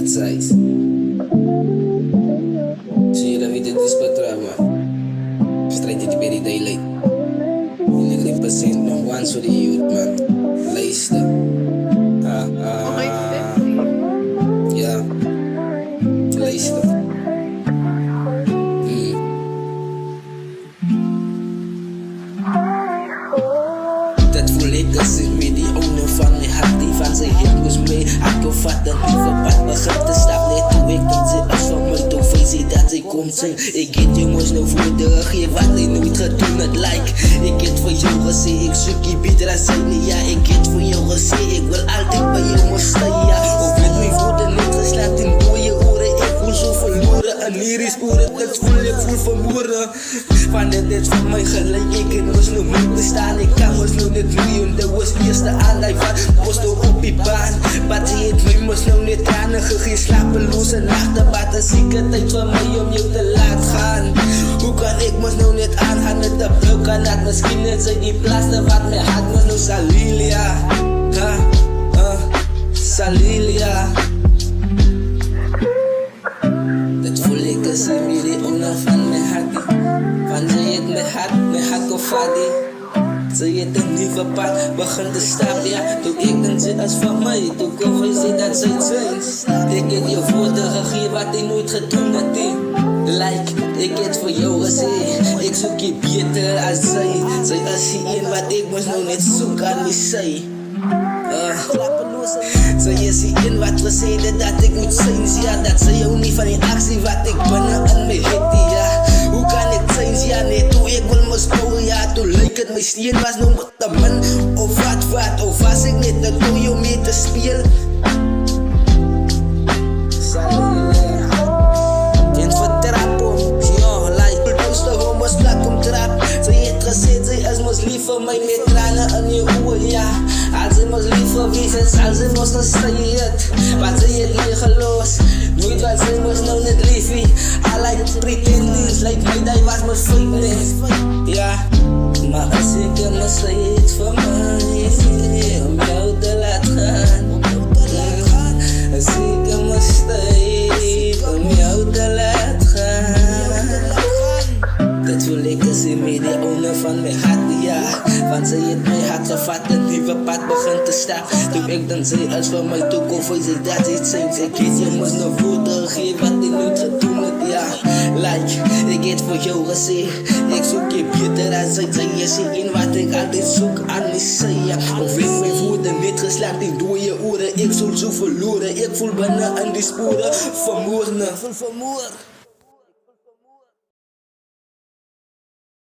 size. Zie je dat weer dit is patrama? Strijd dit bij die daylight. In de represent nog once for the youth man. Luister. Ja. Luister. Dat voel ik als ik weer die owner van mijn hart die van zijn hit moest mee. Ik wil vat dat lieve pad begint te stap net toe ik dan zit als van mij toe feest dat ik kom zijn. Ik get jongens nou voor de geef wat ik nooit gedaan het like. Ik get voor jou gezegd ik zoek je beter als zij niet ja. Ik get voor jou gezegd ik wil altijd bij jou maar staan ja. Of met mijn woorden niet geslaat in mooie oren. Ik voel zo verloren en hier is sporen. Dat voel ik voel vermoorden. Van dit is van mij gelijk ik het moest nog niet bestaan. Ik kan moest nog niet miljoen. Dat was eerste aanleiding van moest nog op die baan. Wat hij het mij moest nog niet tranen. Geen slapeloze nachten. Wat een zieke tijd van mij om jou te laten gaan. Hoe kan ik moest nog niet aangaan met de blok aan dat misschien net zijn die plaatsen wat mijn hart moest nog Salilia. Salilia. Dat voel ik als een weer onder van mijn hart. Van zij het mijn hart of vadi. Zij het een nieuwe pad, begint te stappen ja. Toen ik dan zit als van mij, toen kon je zien dat zij zijn. Ik heb je woorden gegeven wat hij nooit gedaan had like, ik heb voor jou gezegd. Ik zoek je beter als zij. Zij als je in wat ik moest nog niet zoeken aan die zij. Zij is hier in wat gezegd dat ik moet zijn ja. Dat zij jou niet van die actie wat ik binnen aan mij hit ja. Hoe kan ik zijn ja nee toe ik wil me sporen ja. Toen leek het misschien was nog met de man. Of wat of was ik niet te toe jou mee te spelen. In vertrappen ja like dus de homo's plak om trap. Zij heeft gezegd zij is mos lief voor mij met tranen in je ogen ja. Als ze mos lief voor wie is als ze mos dan zei het. Wat zij het mij geloos. Nooit wat zij mos nou net liefie. I like pretendings like mij dat was mos fakeness ja. Maar als ik hem mos zei het voor mij om jou te laten gaan. Als ik hem mos zei om jou te laten gaan. Dat voel ik als in mij die owner van mijn hart ja. Want zij het mijn hart gevat een nieuwe pad begint te staan. Toen ik dan zei als van mij toekomst voor zij dat iets zijn. Ik weet je moest nog woorden geven wat ik nooit gedaan had ja. Like, ik heb voor jou gezegd. Ik zoek je beter als zij. Zij is hier in wat ik altijd zoek aan mij zij ja. Of ik mijn woorden niet geslaagd ik door je oren. Ik voel zo verloren. Ik voel bijna aan die sporen vermoorden.